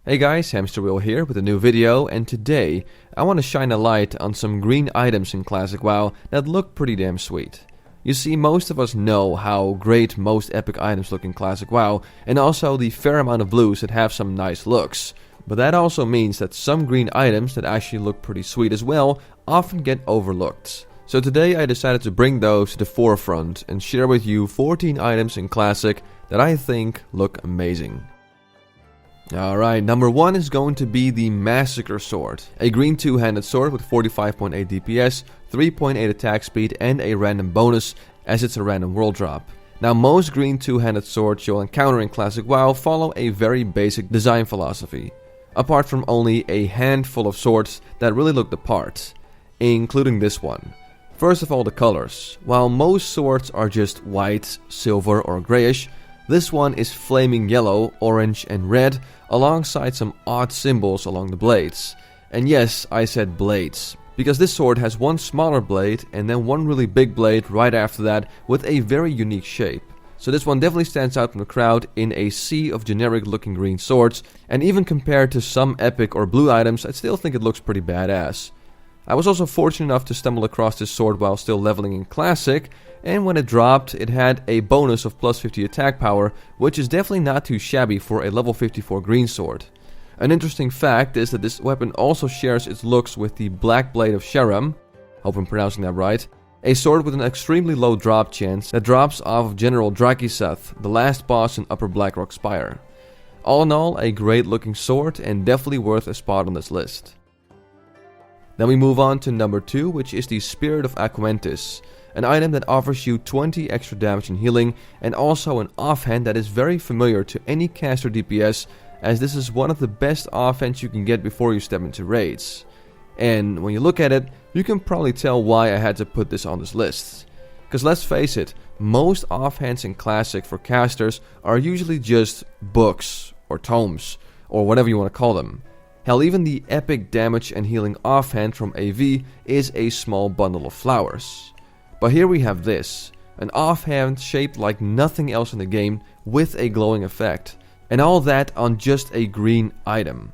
Hey guys, Hamster Wheel here with a new video, and today I want to shine a light on some green items in Classic WoW that look pretty damn sweet. You see, most of us know how great most epic items look in Classic WoW, and also the fair amount of blues that have some nice looks. But that also means that some green items that actually look pretty sweet as well often get overlooked. So today I decided to bring those to the forefront and share with you 14 items in Classic that I think look amazing. Alright, number 1 is going to be the Massacre Sword. A green two-handed sword with 45.8 DPS, 3.8 attack speed and a random bonus, as it's a random world drop. Now, most green two-handed swords you'll encounter in Classic WoW follow a very basic design philosophy, apart from only a handful of swords that really look the part, including this one. First of all, the colors. While most swords are just white, silver or grayish, this one is flaming yellow, orange and red, alongside some odd symbols along the blades. And yes, I said blades, because this sword has one smaller blade and then one really big blade right after that with a very unique shape. So this one definitely stands out from the crowd in a sea of generic looking green swords, and even compared to some epic or blue items, I still think it looks pretty badass. I was also fortunate enough to stumble across this sword while still leveling in Classic, and when it dropped, it had a bonus of plus 50 attack power, which is definitely not too shabby for a level 54 green sword. An interesting fact is that this weapon also shares its looks with the Black Blade of Sharam, hope I'm pronouncing that right, a sword with an extremely low drop chance that drops off of General Drakiseth, the last boss in Upper Blackrock Spire. All in all, a great looking sword and definitely worth a spot on this list. Then we move on to number 2, which is the Spirit of Cuentas, an item that offers you 20 extra damage and healing, and also an offhand that is very familiar to any caster DPS, as this is one of the best offhands you can get before you step into raids. And when you look at it, you can probably tell why I had to put this on this list. Because let's face it, most offhands in Classic for casters are usually just books, or tomes, or whatever you want to call them. Hell, even the epic damage and healing offhand from AV is a small bundle of flowers. But here we have this, an offhand shaped like nothing else in the game with a glowing effect, and all that on just a green item.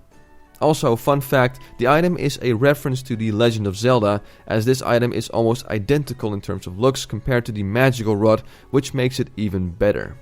Also, fun fact, the item is a reference to The Legend of Zelda, as this item is almost identical in terms of looks compared to the magical rod, which makes it even better.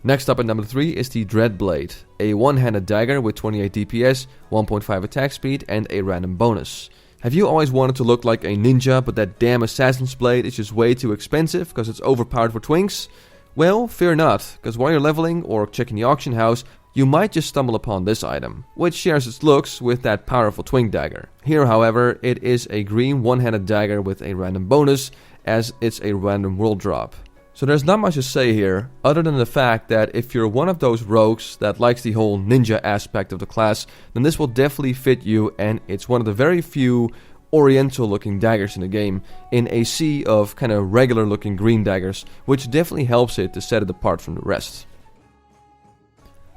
Next up at number 3 is the Dreadblade, a one-handed dagger with 28 DPS, 1.5 attack speed and a random bonus. Have you always wanted to look like a ninja, but that damn assassin's blade is just way too expensive because it's overpowered for twinks? Well, fear not, because while you're leveling or checking the auction house, you might just stumble upon this item, which shares its looks with that powerful twink dagger. Here, however, it is a green one-handed dagger with a random bonus, as it's a random world drop. So there's not much to say here, other than the fact that if you're one of those rogues that likes the whole ninja aspect of the class, then this will definitely fit you, and it's one of the very few oriental looking daggers in the game, in a sea of kind of regular looking green daggers, which definitely helps it to set it apart from the rest.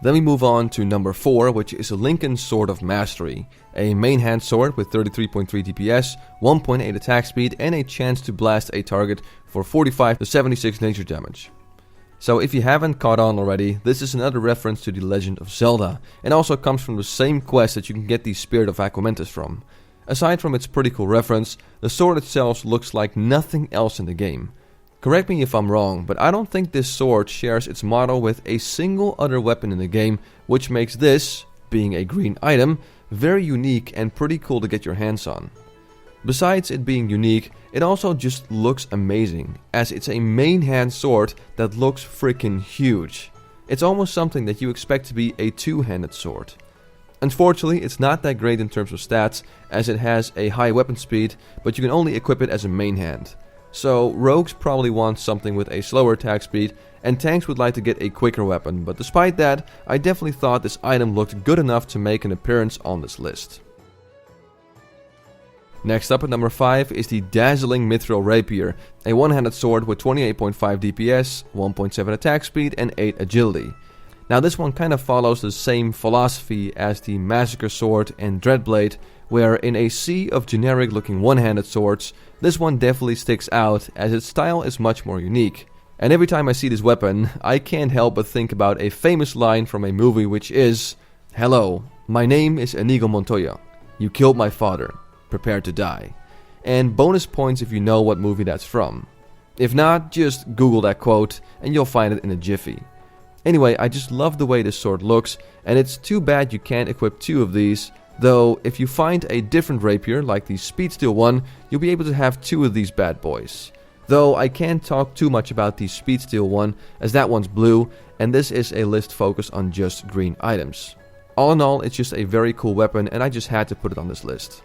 Then we move on to number 4, which is a Lincoln Sword of Mastery, a main hand sword with 33.3 DPS, 1.8 attack speed and a chance to blast a target for 45 to 76 nature damage. So if you haven't caught on already, this is another reference to The Legend of Zelda, and also comes from the same quest that you can get the Spirit of Cuentas from. Aside from its pretty cool reference, the sword itself looks like nothing else in the game. Correct me if I'm wrong, but I don't think this sword shares its model with a single other weapon in the game, which makes this, being a green item, very unique and pretty cool to get your hands on. Besides it being unique, it also just looks amazing, as it's a main hand sword that looks freaking huge. It's almost something that you expect to be a two-handed sword. Unfortunately, it's not that great in terms of stats, as it has a high weapon speed, but you can only equip it as a main hand. So rogues probably want something with a slower attack speed, and tanks would like to get a quicker weapon, but despite that, I definitely thought this item looked good enough to make an appearance on this list. Next up at number 5 is the dazzling Mithril Rapier, a one-handed sword with 28.5 DPS, 1.7 attack speed and 8 agility. Now this one kind of follows the same philosophy as the Massacre Sword and Dreadblade, where in a sea of generic looking one-handed swords, this one definitely sticks out as its style is much more unique. And every time I see this weapon, I can't help but think about a famous line from a movie which is, "Hello, my name is Inigo Montoya. You killed my father. Prepare to die." And bonus points if you know what movie that's from. If not, just Google that quote and you'll find it in a jiffy. Anyway, I just love the way this sword looks, and it's too bad you can't equip 2 of these, though if you find a different rapier like the speed steel one, you'll be able to have 2 of these bad boys. Though I can't talk too much about the speed steel one, as that one's blue, and this is a list focused on just green items. All in all, it's just a very cool weapon, and I just had to put it on this list.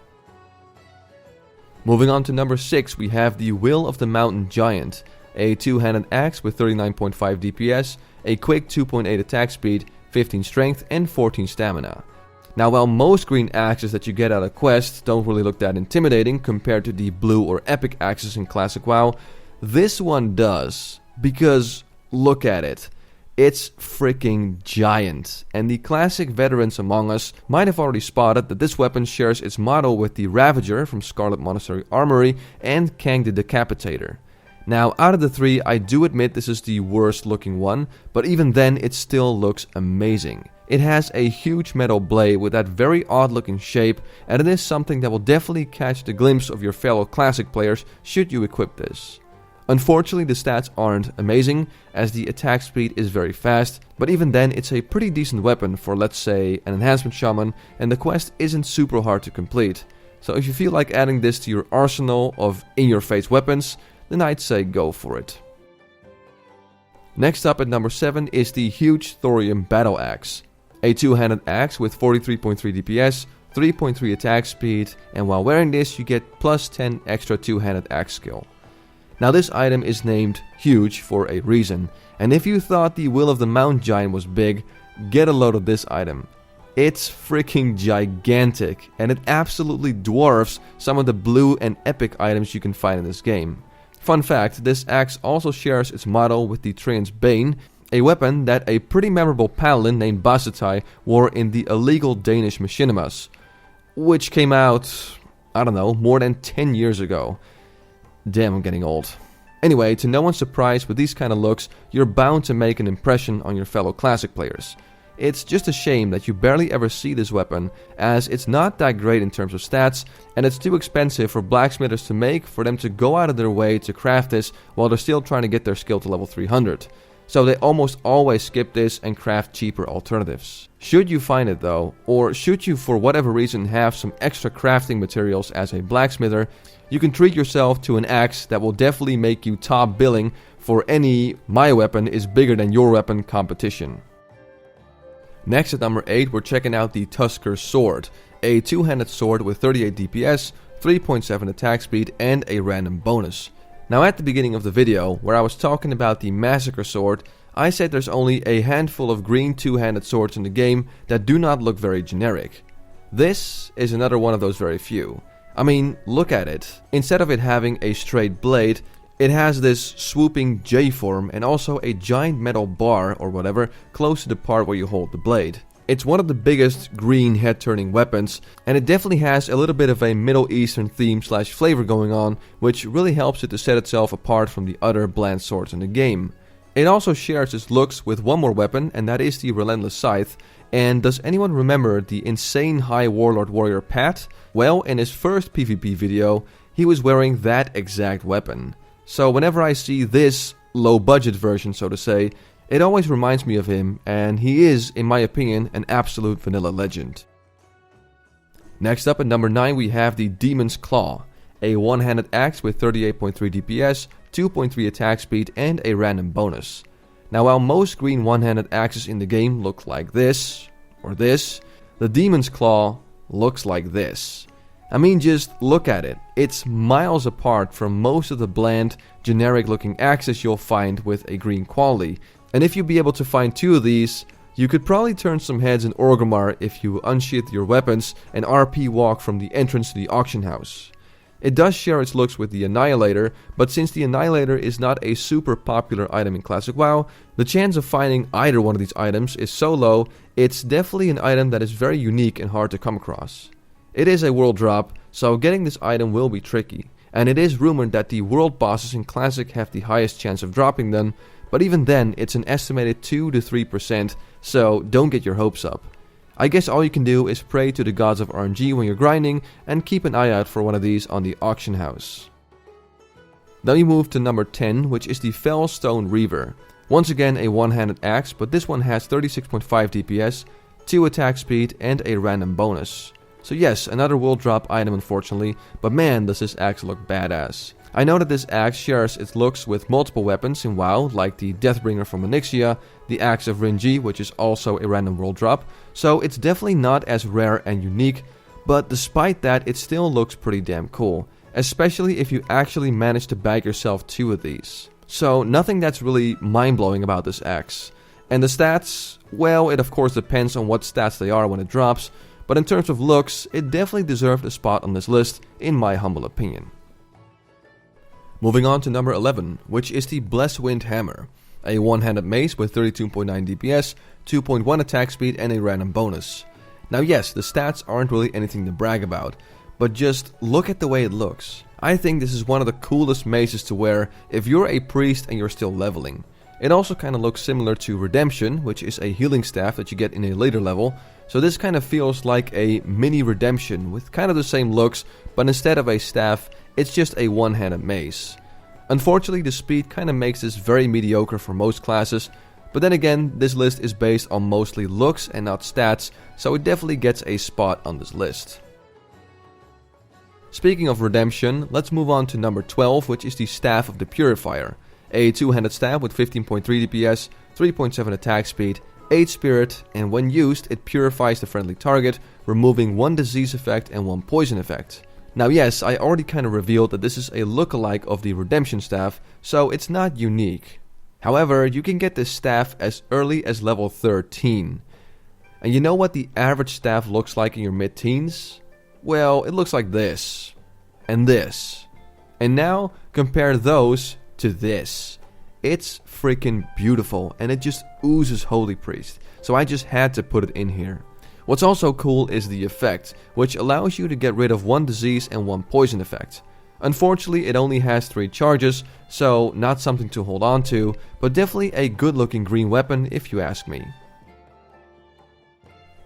Moving on to number 6, we have the Will of the Mountain Giant, a 2-handed axe with 39.5 DPS, a quick 2.8 attack speed, 15 strength, and 14 stamina. Now, while most green axes that you get out of quests don't really look that intimidating compared to the blue or epic axes in Classic WoW, this one does, because look at it. It's freaking giant, and the classic veterans among us might have already spotted that this weapon shares its model with the Ravager from Scarlet Monastery Armory and Kang the Decapitator. Now, out of the 3, I do admit this is the worst looking one, but even then it still looks amazing. It has a huge metal blade with that very odd looking shape, and it is something that will definitely catch the glimpse of your fellow classic players should you equip this. Unfortunately, the stats aren't amazing, as the attack speed is very fast, but even then it's a pretty decent weapon for, let's say, an enhancement shaman, and the quest isn't super hard to complete. So if you feel like adding this to your arsenal of in-your-face weapons, then I'd say go for it. Next up at number 7 is the huge Thorium Battle Axe. A 2-handed axe with 43.3 DPS, 3.3 attack speed, and while wearing this you get plus 10 extra 2-handed axe skill. Now this item is named huge for a reason, and if you thought the Will of the Mountain Giant was big, get a load of this item. It's freaking gigantic, and it absolutely dwarfs some of the blue and epic items you can find in this game. Fun fact, this axe also shares its model with the Treant's Bane, a weapon that a pretty memorable paladin named Basatai wore in the illegal Danish machinimas, which came out, I don't know, more than 10 years ago. Damn, I'm getting old. Anyway, to no one's surprise, with these kind of looks, you're bound to make an impression on your fellow classic players. It's just a shame that you barely ever see this weapon, as it's not that great in terms of stats, and it's too expensive for blacksmithers to make for them to go out of their way to craft this while they're still trying to get their skill to level 300. So they almost always skip this and craft cheaper alternatives. Should you find it though, or should you for whatever reason have some extra crafting materials as a blacksmither, you can treat yourself to an axe that will definitely make you top billing for any "my weapon is bigger than your weapon" competition. Next at number 8, we're checking out the Tusker Sword, a 2-handed sword with 38 DPS, 3.7 attack speed, and a random bonus. Now at the beginning of the video, where I was talking about the Massacre Sword, I said there's only a handful of green 2-handed swords in the game that do not look very generic. This is another one of those very few. I mean, look at it. Instead of it having a straight blade, it has this swooping J-form and also a giant metal bar or whatever close to the part where you hold the blade. It's one of the biggest green head-turning weapons, and it definitely has a little bit of a Middle Eastern theme / flavor going on, which really helps it to set itself apart from the other bland swords in the game. It also shares its looks with one more weapon, and that is the Relentless Scythe. And does anyone remember the insane high warlord warrior Pat? Well, in his first PvP video, he was wearing that exact weapon. So whenever I see this low budget version, so to say, it always reminds me of him, and he is, in my opinion, an absolute vanilla legend. Next up at number 9 we have the Demon's Claw, a 1-handed axe with 38.3 DPS, 2.3 attack speed, and a random bonus. Now while most green 1-handed axes in the game look like this, or this, the Demon's Claw looks like this. I mean, just look at it. It's miles apart from most of the bland, generic looking axes you'll find with a green quality. And if you'd be able to find 2 of these, you could probably turn some heads in Orgrimmar if you unsheath your weapons and RP walk from the entrance to the auction house. It does share its looks with the Annihilator, but since the Annihilator is not a super popular item in Classic WoW, the chance of finding either one of these items is so low, it's definitely an item that is very unique and hard to come across. It is a world drop, so getting this item will be tricky, and it is rumored that the world bosses in Classic have the highest chance of dropping them, but even then it's an estimated 2 to 3%, so don't get your hopes up. I guess all you can do is pray to the gods of RNG when you're grinding and keep an eye out for one of these on the auction house. Then we move to number 10, which is the Fellstone Reaver. Once again a one-handed axe, but this one has 36.5 DPS, 2 attack speed and a random bonus. So yes, another world drop item unfortunately, but man does this axe look badass. I know that this axe shares its looks with multiple weapons in WoW, like the Deathbringer from Onyxia, the Axe of Rinji, which is also a random world drop, so it's definitely not as rare and unique, but despite that it still looks pretty damn cool, especially if you actually manage to bag yourself 2 of these. So nothing that's really mind-blowing about this axe. And the stats, well, it of course depends on what stats they are when it drops, but in terms of looks, it definitely deserved a spot on this list, in my humble opinion. Moving on to number 11, which is the Blesswind Hammer. A one-handed mace with 32.9 DPS, 2.1 attack speed and a random bonus. Now yes, the stats aren't really anything to brag about, but just look at the way it looks. I think this is one of the coolest maces to wear if you're a priest and you're still leveling. It also kind of looks similar to Redemption, which is a healing staff that you get in a later level, so this kind of feels like a mini Redemption with kind of the same looks, but instead of a staff, it's just a one-handed mace. Unfortunately, the speed kind of makes this very mediocre for most classes, but then again, this list is based on mostly looks and not stats, so it definitely gets a spot on this list. Speaking of Redemption, let's move on to number 12, which is the Staff of the Purifier. A two-handed staff with 15.3 DPS, 3.7 attack speed, 8 spirit, and when used, it purifies the friendly target, removing 1 disease effect and 1 poison effect. Now yes, I already kind of revealed that this is a lookalike of the Redemption staff, so it's not unique. However, you can get this staff as early as level 13. And you know what the average staff looks like in your mid-teens? Well, it looks like this. And this. And now, compare those to this. It's freaking beautiful, and it just oozes Holy Priest. So I just had to put it in here. What's also cool is the effect, which allows you to get rid of 1 disease and 1 poison effect. Unfortunately, it only has 3 charges, so not something to hold on to, but definitely a good looking green weapon if you ask me.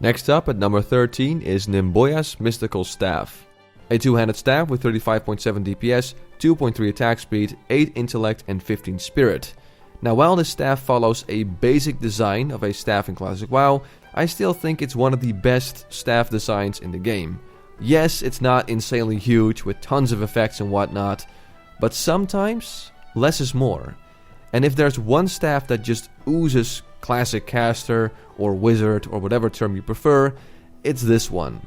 Next up at number 13 is Nimboya's Mystical Staff. A two-handed staff with 35.7 DPS, 2.3 attack speed, 8 intellect and 15 spirit. Now while this staff follows a basic design of a staff in Classic WoW, I still think it's one of the best staff designs in the game. Yes, it's not insanely huge with tons of effects and whatnot, but sometimes less is more. And if there's one staff that just oozes Classic caster or wizard or whatever term you prefer, it's this one.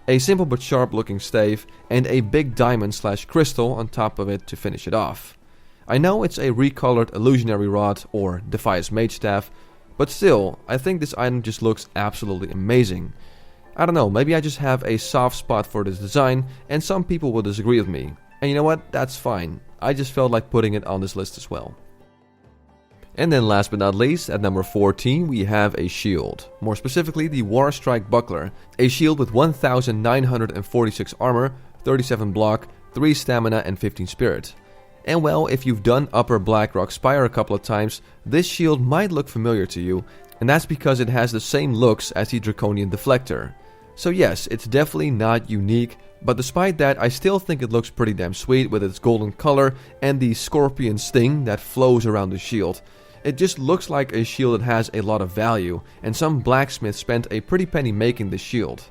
A simple but sharp looking stave and a big diamond / crystal on top of it to finish it off. I know it's a recolored illusionary rod or Defias mage staff, but still, I think this item just looks absolutely amazing. I don't know, maybe I just have a soft spot for this design and some people will disagree with me. And you know what, that's fine. I just felt like putting it on this list as well. And then last but not least, at number 14 we have a shield. More specifically the Waterstrike Buckler. A shield with 1946 armor, 37 block, 3 stamina and 15 spirit. And well, if you've done Upper Blackrock Spire a couple of times, this shield might look familiar to you, and that's because it has the same looks as the Draconian Deflector. So yes, it's definitely not unique, but despite that I still think it looks pretty damn sweet with its golden color and the scorpion sting that flows around the shield. It just looks like a shield that has a lot of value, and some blacksmith spent a pretty penny making this shield.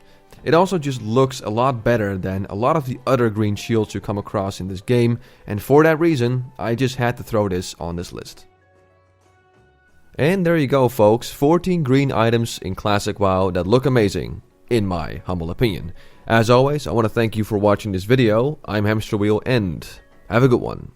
It also just looks a lot better than a lot of the other green shields you come across in this game, and for that reason, I just had to throw this on this list. And there you go folks, 14 green items in Classic WoW that look amazing, in my humble opinion. As always, I want to thank you for watching this video. I'm Hamster Wheel and have a good one.